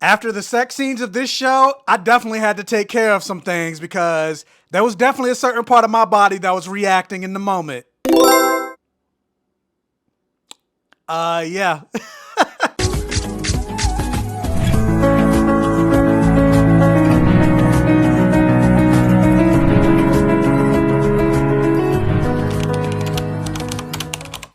After the sex scenes of this show, I definitely had to take care of some things because there was definitely a certain part of my body that was reacting in the moment. Yeah.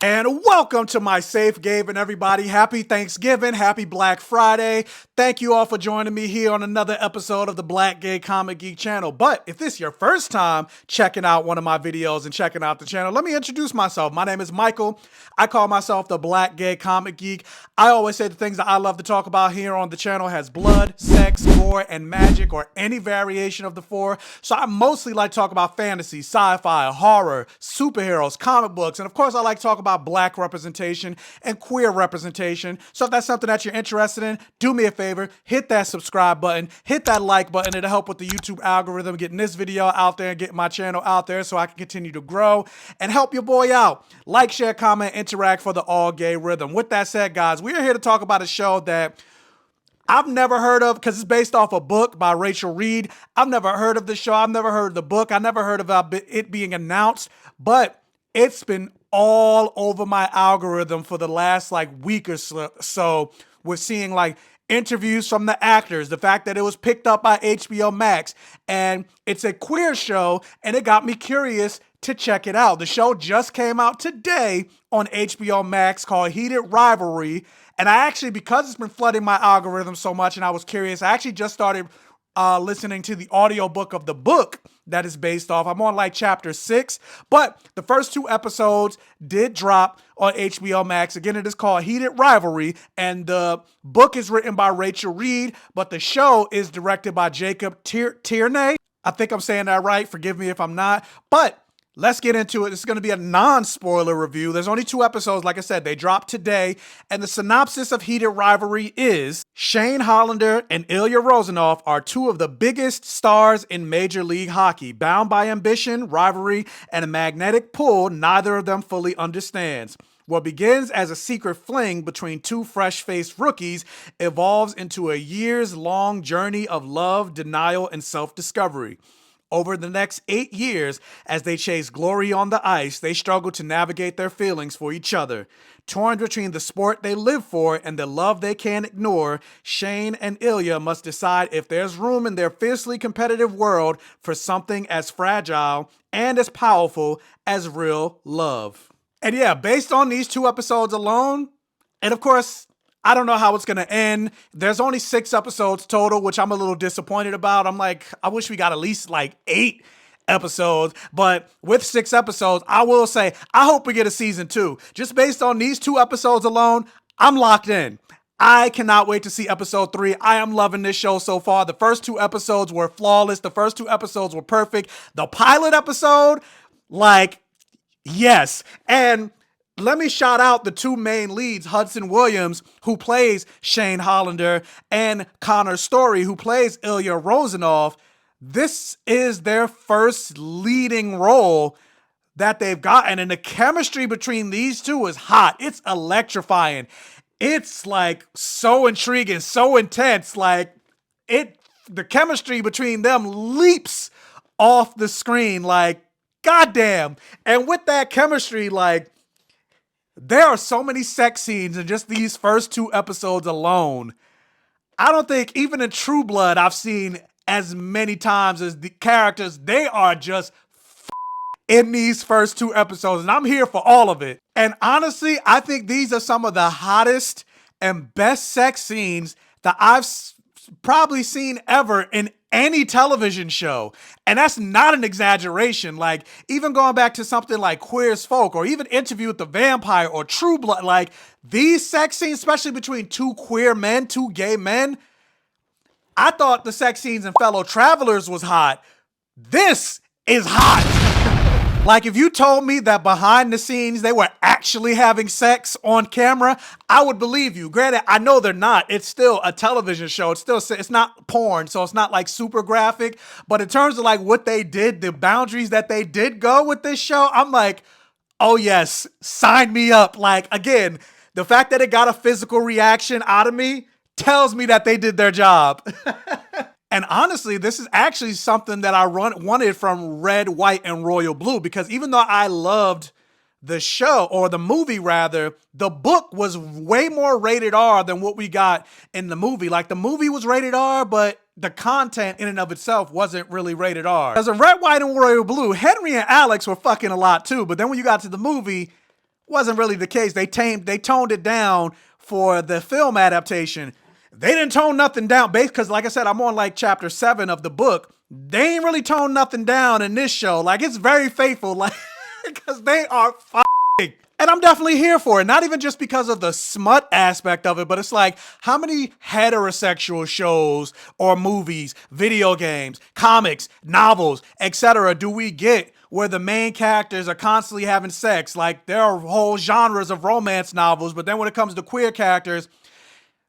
And welcome to my Safe Gayven, everybody. Happy Thanksgiving. Happy Black Friday. Thank you all for joining me here on another episode of the Black Gay Comic Geek channel. But if this is your first time checking out one of my videos and checking out the channel, let me introduce myself. My name is Michael. I call myself the Black Gay Comic Geek. I always say the things that I love to talk about here on the channel has blood, sex, gore, and magic, or any variation of the four. So I mostly like to talk about fantasy, sci-fi, horror, superheroes, comic books, and of course I like to talk about Black representation and queer representation. So if that's something that you're interested in, do me a favor, hit that subscribe button, hit that like button. It'll help with the YouTube algorithm, getting this video out there and getting my channel out there so I can continue to grow and help your boy out. Like, share, comment, interact for the all gay rhythm. With that said, guys, we are here to talk about a show that I've never heard of because it's based off a book by Rachel Reed. I've never heard of the show. I've never heard of the book. I never heard about it being announced, but it's been all over my algorithm for the last week or so. We're seeing interviews from the actors, the fact that it was picked up by HBO Max, and it's a queer show, and it got me curious to check it out. The show just came out today on HBO Max called Heated Rivalry, and I actually, because it's been flooding my algorithm so much and I was curious, I actually just started listening to the audiobook of the book that is based off. I'm on chapter 6, but the first 2 episodes did drop on HBO Max. Again, it is called Heated Rivalry, and the book is written by Rachel Reed, but the show is directed by Jacob Tierney. I think I'm saying that right. Forgive me if I'm not, but let's get into it. This is going to be a non-spoiler review. There's only 2 episodes. Like I said, they dropped today. And the synopsis of Heated Rivalry is Shane Hollander and Ilya Rozanov are 2 of the biggest stars in Major League Hockey. Bound by ambition, rivalry, and a magnetic pull neither of them fully understands. What begins as a secret fling between 2 fresh-faced rookies evolves into a years-long journey of love, denial, and self-discovery. Over the next 8 years, as they chase glory on the ice, they struggle to navigate their feelings for each other. Torn between the sport they live for and the love they can't ignore, Shane and Ilya must decide if there's room in their fiercely competitive world for something as fragile and as powerful as real love. And yeah, based on these 2 episodes alone, and of course, I don't know how it's going to end. There's only 6 episodes total, which I'm a little disappointed about. I'm like, I wish we got at least 8 episodes. But with 6 episodes, I will say, I hope we get a season 2. Just based on these 2 episodes alone, I'm locked in. I cannot wait to see episode 3. I am loving this show so far. The first 2 episodes were flawless. The first 2 episodes were perfect. The pilot episode, yes. And let me shout out the 2 main leads, Hudson Williams, who plays Shane Hollander, and Connor Story, who plays Ilya Rozanov. This is their first leading role that they've gotten, and the chemistry between these 2 is hot. It's electrifying. It's so intriguing, so intense. The chemistry between them leaps off the screen. Goddamn. And with that chemistry, there are so many sex scenes in just these first 2 episodes alone. I don't think even in True Blood I've seen as many times as the characters. They are just in these first 2 episodes, and I'm here for all of it. And honestly, I think these are some of the hottest and best sex scenes that I've probably seen ever in any television show. And that's not an exaggeration. Even going back to something like Queer as Folk, or even Interview with the Vampire, or True Blood, these sex scenes, especially between 2 queer men, 2 gay men, I thought the sex scenes in Fellow Travelers was hot. This is hot. If you told me that behind the scenes they were actually having sex on camera, I would believe you. Granted, I know they're not. It's still a television show. It's not porn, so it's not super graphic. But in terms of what they did, the boundaries that they did go with this show, I'm like, oh yes, sign me up. Again, the fact that it got a physical reaction out of me, tells me that they did their job. And honestly, this is actually something that I wanted from Red, White, and Royal Blue, because even though I loved the show, or the movie rather, the book was way more rated R than what we got in the movie. Like, the movie was rated R, but the content in and of itself wasn't really rated R. As in Red, White, and Royal Blue, Henry and Alex were fucking a lot too, but then when you got to the movie, wasn't really the case. They toned it down for the film adaptation. They didn't tone nothing down, because like I said, I'm on like chapter 7 of the book. They ain't really toned nothing down in this show. Like, it's very faithful, like, because they are f***ing. And I'm definitely here for it. Not even just because of the smut aspect of it, but it's like, how many heterosexual shows or movies, video games, comics, novels, etc. do we get where the main characters are constantly having sex? Like, there are whole genres of romance novels, but then when it comes to queer characters,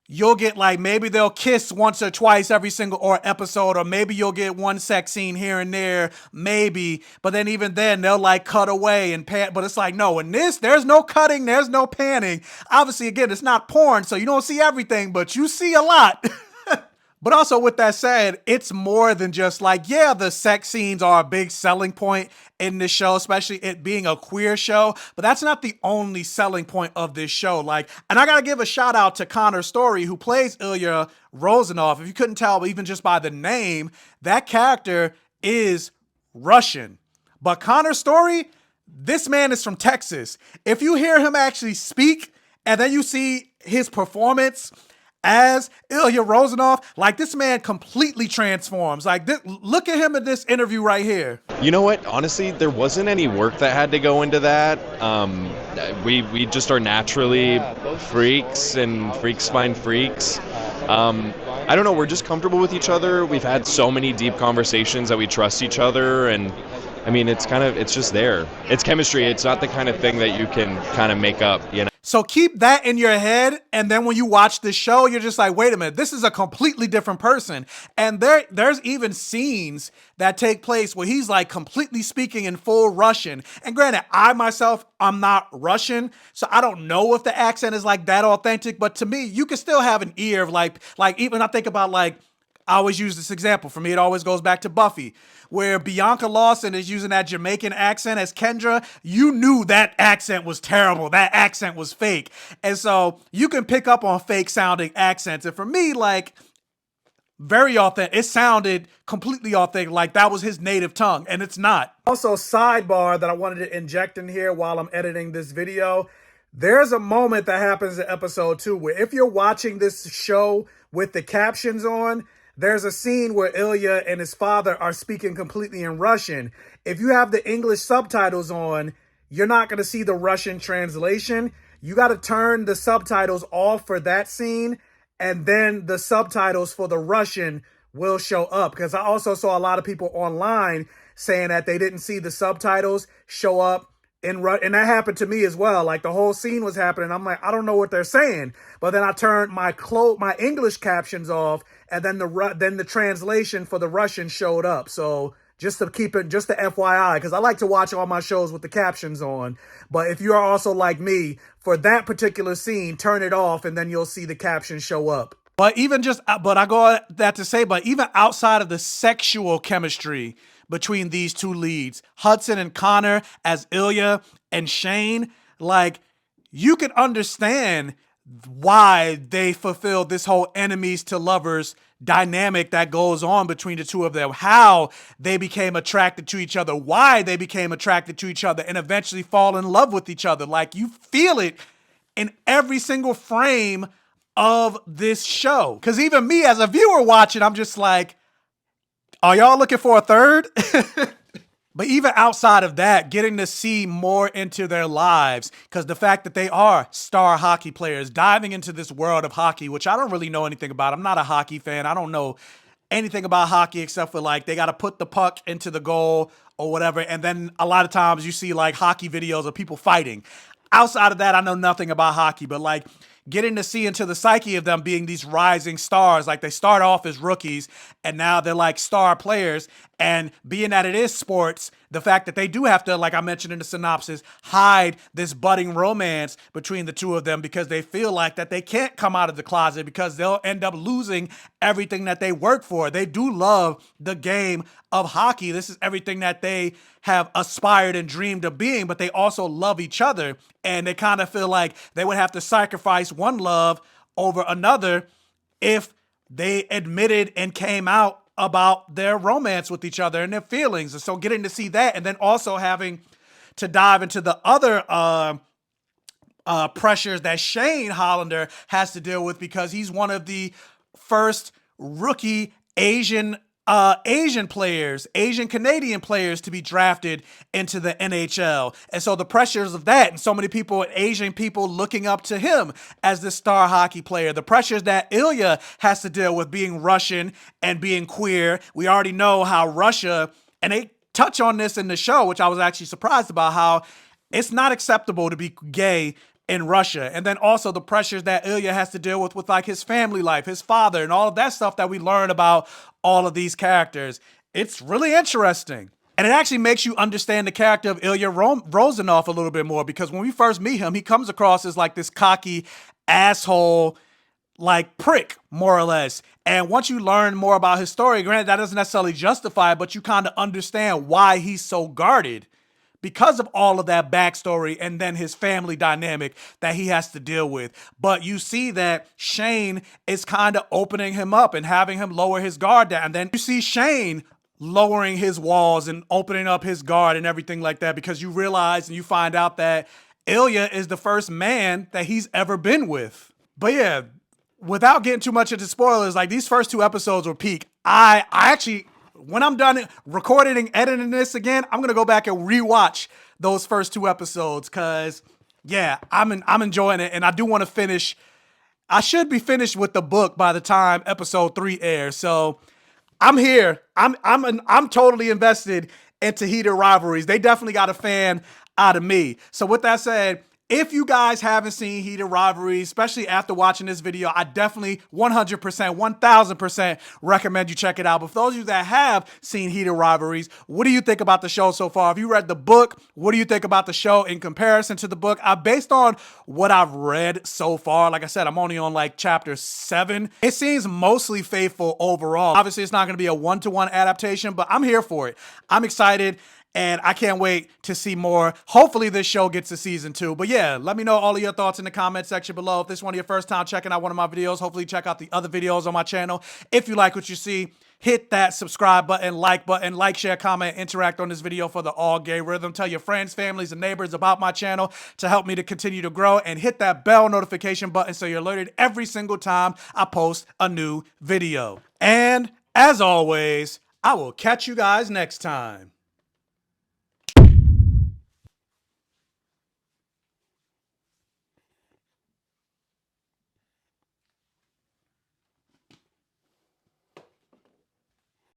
you'll get like, maybe they'll kiss once or twice every single episode, or maybe you'll get one sex scene here and there, maybe, but then even then they'll like cut away and pan. But it's like, no, in this, there's no cutting, there's no panning. Obviously, again, it's not porn, so you don't see everything, but you see a lot. But also, with that said, it's more than just like, yeah, the sex scenes are a big selling point in this show, especially it being a queer show, but that's not the only selling point of this show. Like, and I gotta give a shout out to Connor Story, who plays Ilya Rozanov. If you couldn't tell, even just by the name, that character is Russian. But Connor Story, this man is from Texas. If you hear him actually speak, and then you see his performance as Ilya Rozanov, like, this man completely transforms. Like, look at him in this interview right here. You know what? Honestly, there wasn't any work that had to go into that. We just are naturally freaks, and freaks find freaks. I don't know, we're just comfortable with each other. We've had so many deep conversations that we trust each other, and I mean, it's just there. It's chemistry. It's not the kind of thing that you can kind of make up, you know? So keep that in your head, and then when you watch the show, you're just like, wait a minute, this is a completely different person. And there's even scenes that take place where he's like completely speaking in full Russian. And granted, I myself, I'm not Russian, so I don't know if the accent is like that authentic, but to me, you can still have an ear of like even I think about, like, I always use this example. For me, it always goes back to Buffy, where Bianca Lawson is using that Jamaican accent as Kendra. You knew that accent was terrible. That accent was fake. And so you can pick up on fake sounding accents. And for me, like, very authentic. It sounded completely authentic, like that was his native tongue, and it's not. Also, sidebar that I wanted to inject in here while I'm editing this video. There's a moment that happens in episode 2 where if you're watching this show with the captions on, there's a scene where Ilya and his father are speaking completely in Russian. If you have the English subtitles on, you're not going to see the Russian translation. You got to turn the subtitles off for that scene, and then the subtitles for the Russian will show up. Because I also saw a lot of people online saying that they didn't see the subtitles show up. And that happened to me as well. Like, the whole scene was happening. I'm like, I don't know what they're saying. But then I turned my English captions off, and then the translation for the Russian showed up. So just to keep it, just the FYI, because I like to watch all my shows with the captions on. But if you are also like me, for that particular scene, turn it off, and then you'll see the captions show up. But even outside of the sexual chemistry between these two leads, Hudson and Connor as Ilya and Shane, like, you can understand why they fulfilled this whole enemies to lovers dynamic that goes on between the two of them, how they became attracted to each other, why they became attracted to each other, and eventually fall in love with each other. Like, you feel it in every single frame of this show. Because even me as a viewer watching, I'm just like, are y'all looking for a third? But even outside of that, getting to see more into their lives, because the fact that they are star hockey players diving into this world of hockey, which I don't really know anything about. I'm not a hockey fan. I don't know anything about hockey except for, like, they got to put the puck into the goal or whatever. And then a lot of times you see, like, hockey videos of people fighting. Outside of that, I know nothing about hockey, but, like, getting to see into the psyche of them being these rising stars. Like, they start off as rookies and now they're like star players. And being that it is sports, the fact that they do have to, like I mentioned in the synopsis, hide this budding romance between the two of them because they feel like that they can't come out of the closet because they'll end up losing everything that they work for. They do love the game of hockey. This is everything that they have aspired and dreamed of being, but they also love each other. And they kind of feel like they would have to sacrifice one love over another if they admitted and came out about their romance with each other and their feelings. And so getting to see that, and then also having to dive into the other pressures that Shane Hollander has to deal with because he's one of the first rookie Asian players, Asian Canadian players to be drafted into the NHL. And so the pressures of that, and so many people, Asian people looking up to him as the star hockey player, the pressures that Ilya has to deal with being Russian and being queer. We already know how Russia, and they touch on this in the show, which I was actually surprised about, how it's not acceptable to be gay in Russia. And then also the pressures that Ilya has to deal with like his family life, his father, and all of that stuff that we learn about all of these characters. It's really interesting. And it actually makes you understand the character of Ilya Rozanov a little bit more, because when we first meet him, he comes across as like this cocky asshole, like prick, more or less. And once you learn more about his story, granted, that doesn't necessarily justify it, but you kind of understand why he's so guarded because of all of that backstory and then his family dynamic that he has to deal with. But you see that Shane is kind of opening him up and having him lower his guard down. And then you see Shane lowering his walls and opening up his guard and everything like that, because you realize and you find out that Ilya is the first man that he's ever been with. But yeah, without getting too much into spoilers, like these first two episodes were peak. I actually, when I'm done recording and editing this again, I'm going to go back and rewatch those first two episodes because, yeah, I'm enjoying it. And I do want to finish. I should be finished with the book by the time episode 3 airs. So I'm here. I'm totally invested into Heated Rivalries. They definitely got a fan out of me. So with that said, if you guys haven't seen Heated Rivalries, especially after watching this video, I definitely 100%, 1000% recommend you check it out. But for those of you that have seen Heated Rivalries, what do you think about the show so far? Have you read the book? What do you think about the show in comparison to the book? Based on what I've read so far, like I said, I'm only on like chapter 7. It seems mostly faithful overall. Obviously, it's not going to be a one-to-one adaptation, but I'm here for it. I'm excited. And I can't wait to see more. Hopefully this show gets a season 2. But yeah, let me know all of your thoughts in the comment section below. If this is one of your first time checking out one of my videos, hopefully check out the other videos on my channel. If you like what you see, hit that subscribe button, like, share, comment, interact on this video for the all gay rhythm. Tell your friends, families, and neighbors about my channel to help me to continue to grow, and hit that bell notification button so you're alerted every single time I post a new video. And as always, I will catch you guys next time.